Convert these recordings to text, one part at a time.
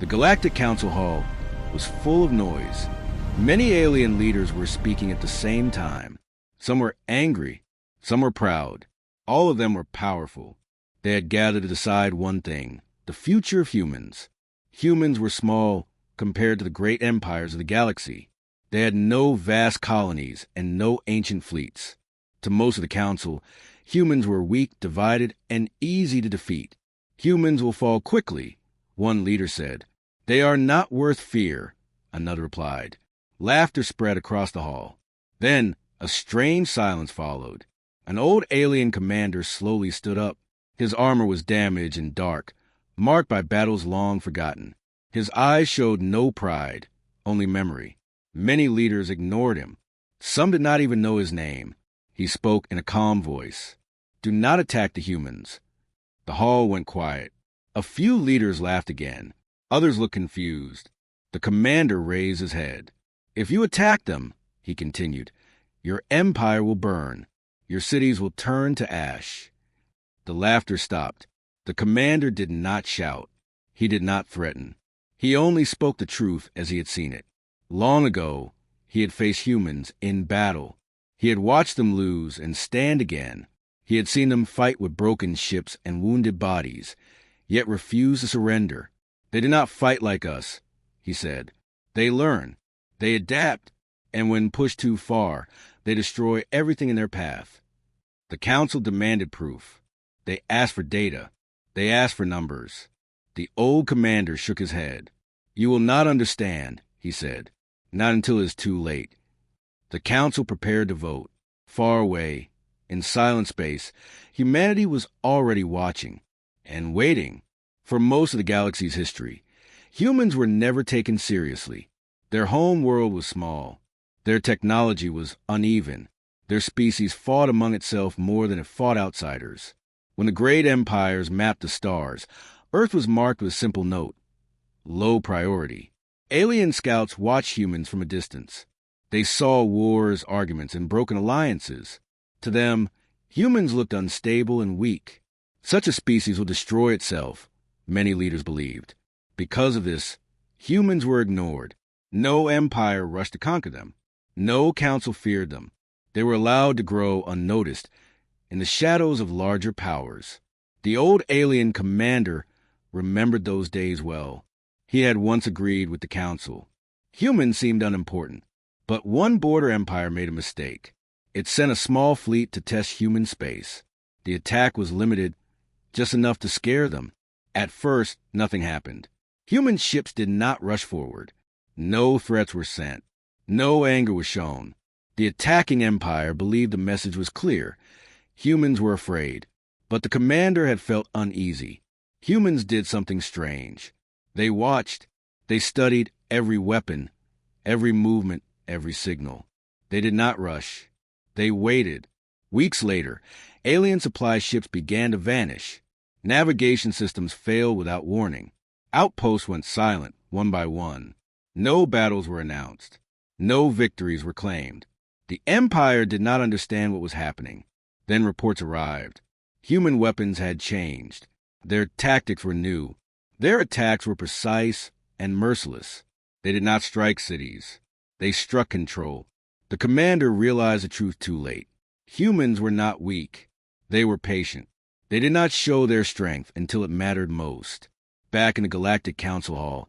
The Galactic Council Hall was full of noise. Many alien leaders were speaking at the same time. Some were angry, some were proud. All of them were powerful. They had gathered to decide one thing: the future of humans. Humans were small compared to the great empires of the galaxy. They had no vast colonies and no ancient fleets. To most of the council, humans were weak, divided, and easy to defeat. Humans will fall quickly, one leader said. They are not worth fear, another replied. Laughter spread across the hall. Then a strange silence followed. An old alien commander slowly stood up. His armor was damaged and dark, marked by battles long forgotten. His eyes showed no pride, only memory. Many leaders ignored him. Some did not even know his name. He spoke in a calm voice. Do not attack the humans. The hall went quiet. A few leaders laughed again. Others looked confused. The commander raised his head. If you attack them, he continued, your empire will burn. Your cities will turn to ash. The laughter stopped. The commander did not shout. He did not threaten. He only spoke the truth as he had seen it. Long ago, he had faced humans in battle. He had watched them lose and stand again. He had seen them fight with broken ships and wounded bodies, yet refuse to surrender. They did not fight like us, he said. They learn, they adapt, and when pushed too far, they destroy everything in their path. The council demanded proof. They asked for data. They asked for numbers. The old commander shook his head. You will not understand, he said. Not until it is too late. The council prepared to vote. Far away, in silent space, humanity was already watching and waiting. For most of the galaxy's history, humans were never taken seriously. Their home world was small. Their technology was uneven. Their species fought among itself more than it fought outsiders. When the great empires mapped the stars, Earth was marked with a simple note: low priority. Alien scouts watched humans from a distance. They saw wars, arguments, and broken alliances. To them, humans looked unstable and weak. Such a species will destroy itself, many leaders believed. Because of this, humans were ignored. No empire rushed to conquer them. No council feared them. They were allowed to grow unnoticed in the shadows of larger powers. The old alien commander remembered those days well. He had once agreed with the council. Humans seemed unimportant, but one border empire made a mistake. It sent a small fleet to test human space. The attack was limited, just enough to scare them. At first, nothing happened. Human ships did not rush forward. No threats were sent. No anger was shown. The attacking empire believed the message was clear. Humans were afraid, but the commander had felt uneasy. Humans did something strange. They watched. They studied every weapon, every movement, every signal. They did not rush. They waited. Weeks later, alien supply ships began to vanish. Navigation systems failed without warning. Outposts went silent, one by one. No battles were announced. No victories were claimed. The Empire did not understand what was happening. Then reports arrived. Human weapons had changed. Their tactics were new. Their attacks were precise and merciless. They did not strike cities. They struck control. The commander realized the truth too late. Humans were not weak. They were patient. They did not show their strength until it mattered most. Back in the Galactic Council Hall,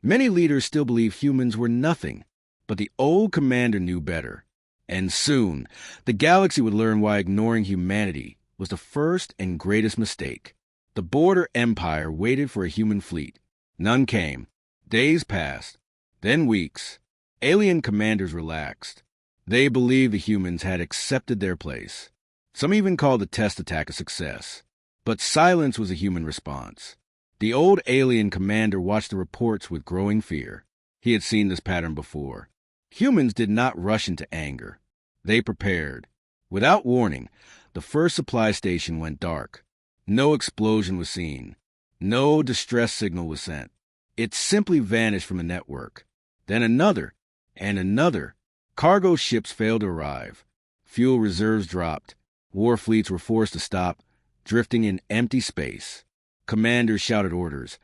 many leaders still believed humans were nothing, but the old commander knew better. And soon, the galaxy would learn why ignoring humanity was the first and greatest mistake. The border empire waited for a human fleet. None came. Days passed, then weeks. Alien commanders relaxed. They believed the humans had accepted their place. Some even called the test attack a success. But silence was a human response. The old alien commander watched the reports with growing fear. He had seen this pattern before. Humans did not rush into anger. They prepared. Without warning, the first supply station went dark. No explosion was seen. No distress signal was sent. It simply vanished from the network. Then another, and another. Cargo ships failed to arrive. Fuel reserves dropped. War fleets were forced to stop, drifting in empty space. Commanders shouted orders,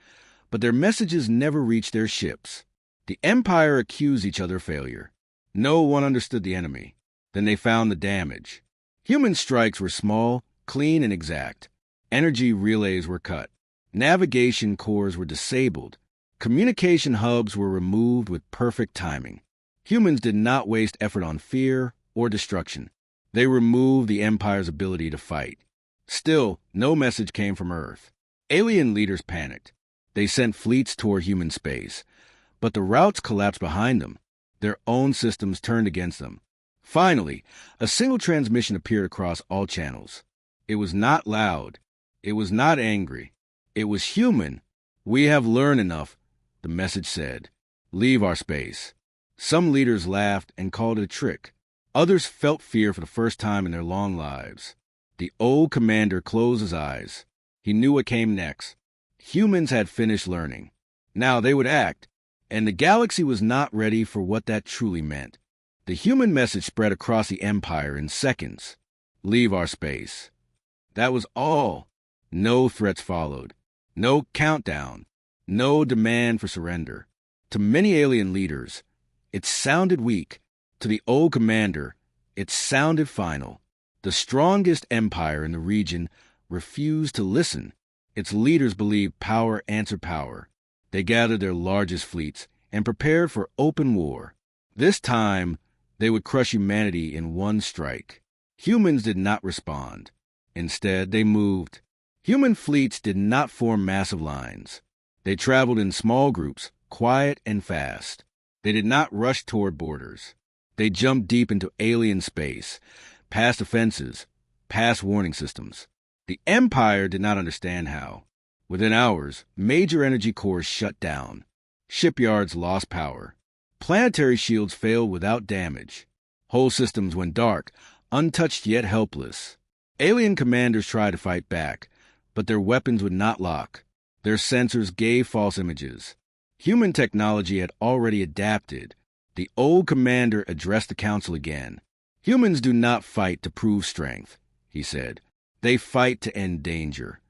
but their messages never reached their ships. The Empire accused each other of failure. No one understood the enemy. Then they found the damage. Human strikes were small, clean, and exact. Energy relays were cut. Navigation cores were disabled. Communication hubs were removed with perfect timing. Humans did not waste effort on fear or destruction. They removed the Empire's ability to fight. Still, no message came from Earth. Alien leaders panicked. They sent fleets toward human space, but the routes collapsed behind them. Their own systems turned against them. Finally, a single transmission appeared across all channels. It was not loud. It was not angry. It was human. "We have learned enough," the message said. "Leave our space." Some leaders laughed and called it a trick. Others felt fear for the first time in their long lives. The old commander closed his eyes. He knew what came next. Humans had finished learning. Now they would act, and the galaxy was not ready for what that truly meant. The human message spread across the Empire in seconds. "Leave our space." That was all. No threats followed. No countdown. No demand for surrender. To many alien leaders, it sounded weak. To the old commander, it sounded final. The strongest empire in the region refused to listen. Its leaders believed power answered power. They gathered their largest fleets and prepared for open war. This time, they would crush humanity in one strike. Humans did not respond. Instead, they moved. Human fleets did not form massive lines. They traveled in small groups, quiet and fast. They did not rush toward borders. They jumped deep into alien space, past defenses, past warning systems. The Empire did not understand how. Within hours, major energy cores shut down. Shipyards lost power. Planetary shields failed without damage. Whole systems went dark, untouched yet helpless. Alien commanders tried to fight back, but their weapons would not lock. Their sensors gave false images. Human technology had already adapted. The old commander addressed the council again. "Humans do not fight to prove strength," he said. "They fight to end danger."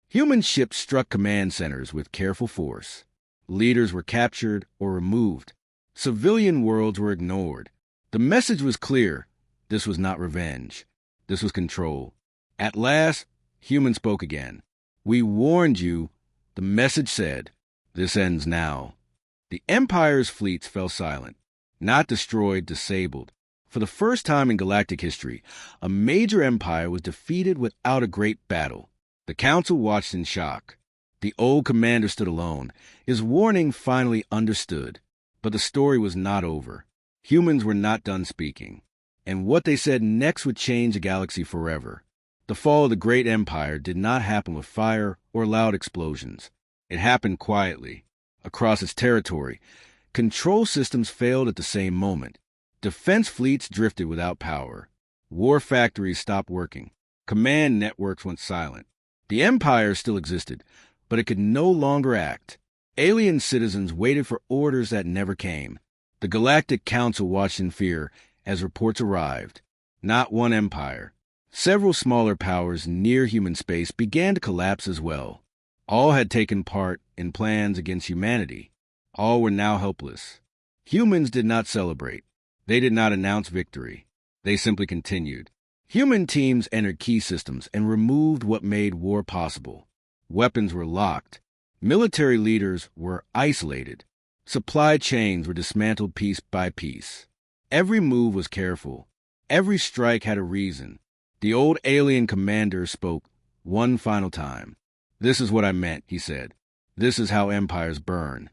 Human ships struck command centers with careful force. Leaders were captured or removed. Civilian worlds were ignored. The message was clear. This was not revenge. This was control. At last, humans spoke again. "We warned you," the message said. "This ends now." The Empire's fleets fell silent. Not destroyed, disabled. For the first time in galactic history, a major empire was defeated without a great battle. The council watched in shock. The old commander stood alone, his warning finally understood. But the story was not over. Humans were not done speaking. And what they said next would change the galaxy forever. The fall of the great empire did not happen with fire or loud explosions. It happened quietly. Across its territory, control systems failed at the same moment. Defense fleets drifted without power. War factories stopped working. Command networks went silent. The Empire still existed, but it could no longer act. Alien citizens waited for orders that never came. The Galactic Council watched in fear as reports arrived. Not one empire. Several smaller powers near human space began to collapse as well. All had taken part in plans against humanity. All were now helpless. Humans did not celebrate. They did not announce victory. They simply continued. Human teams entered key systems and removed what made war possible. Weapons were locked. Military leaders were isolated. Supply chains were dismantled piece by piece. Every move was careful. Every strike had a reason. The old alien commander spoke one final time. "This is what I meant," he said. "This is how empires burn."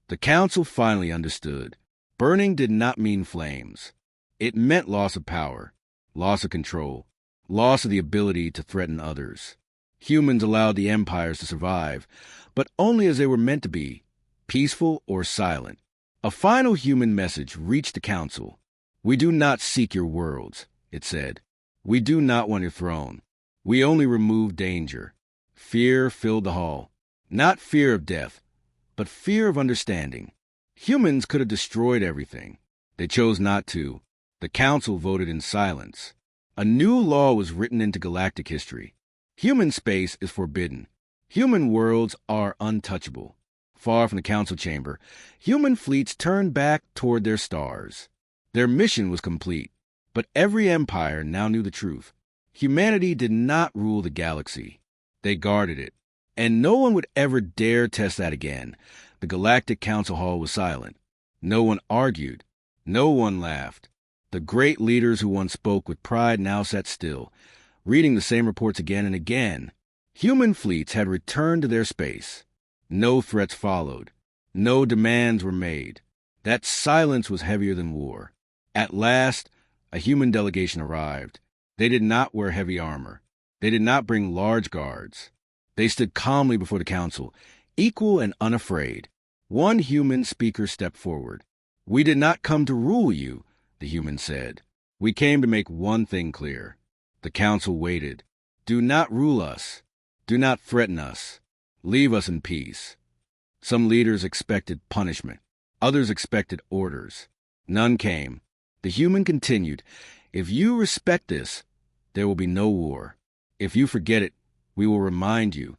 The council finally understood. Burning did not mean flames. It meant loss of power, loss of control, loss of the ability to threaten others. Humans allowed the empires to survive, but only as they were meant to be, peaceful or silent. A final human message reached the council. "We do not seek your worlds," it said. "We do not want your throne. We only remove danger." Fear filled the hall. Not fear of death, but fear of understanding. Humans could have destroyed everything. They chose not to. The council voted in silence. A new law was written into galactic history. Human space is forbidden. Human worlds are untouchable. far from the council chamber, human fleets turned back toward their stars. Their mission was complete, but every empire now knew the truth. Humanity did not rule the galaxy. They guarded it, and no one would ever dare test that again. The Galactic Council Hall was silent. No one argued. No one laughed. The great leaders who once spoke with pride now sat still, reading the same reports again and again. Human fleets had returned to their space. No threats followed. No demands were made. That silence was heavier than war. At last, a human delegation arrived. They did not wear heavy armor. They did not bring large guards. They stood calmly before the council, equal and unafraid. One human speaker stepped forward. "We did not come to rule you," the human said. "We came to make one thing clear." The council waited. "Do not rule us. Do not threaten us. Leave us in peace." Some leaders expected punishment. Others expected orders. None came. The human continued, "If you respect this, there will be no war. If you forget it, we will remind you."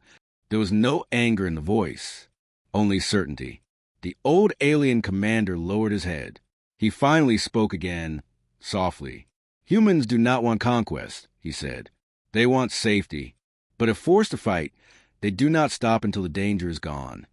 There was no anger in the voice, only certainty. The old alien commander lowered his head. He finally spoke again, softly. "Humans do not want conquest," he said. "They want safety. But if forced to fight, they do not stop until the danger is gone."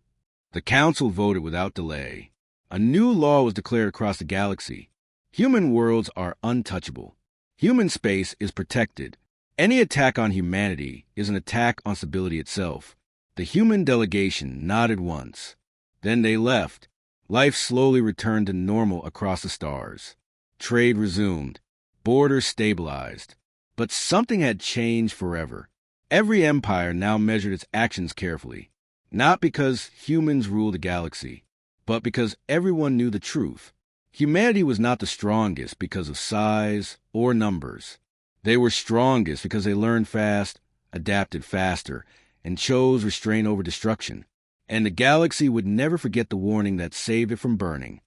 The council voted without delay. A new law was declared across the galaxy. Human worlds are untouchable. Human space is protected. Any attack on humanity is an attack on stability itself. The human delegation nodded once. Then they left. Life slowly returned to normal across the stars. Trade resumed. Borders stabilized. But something had changed forever. Every empire now measured its actions carefully. Not because humans ruled the galaxy, but because everyone knew the truth. Humanity was not the strongest because of size or numbers. They were strongest because they learned fast, adapted faster, and chose restraint over destruction. And the galaxy would never forget the warning that saved it from burning.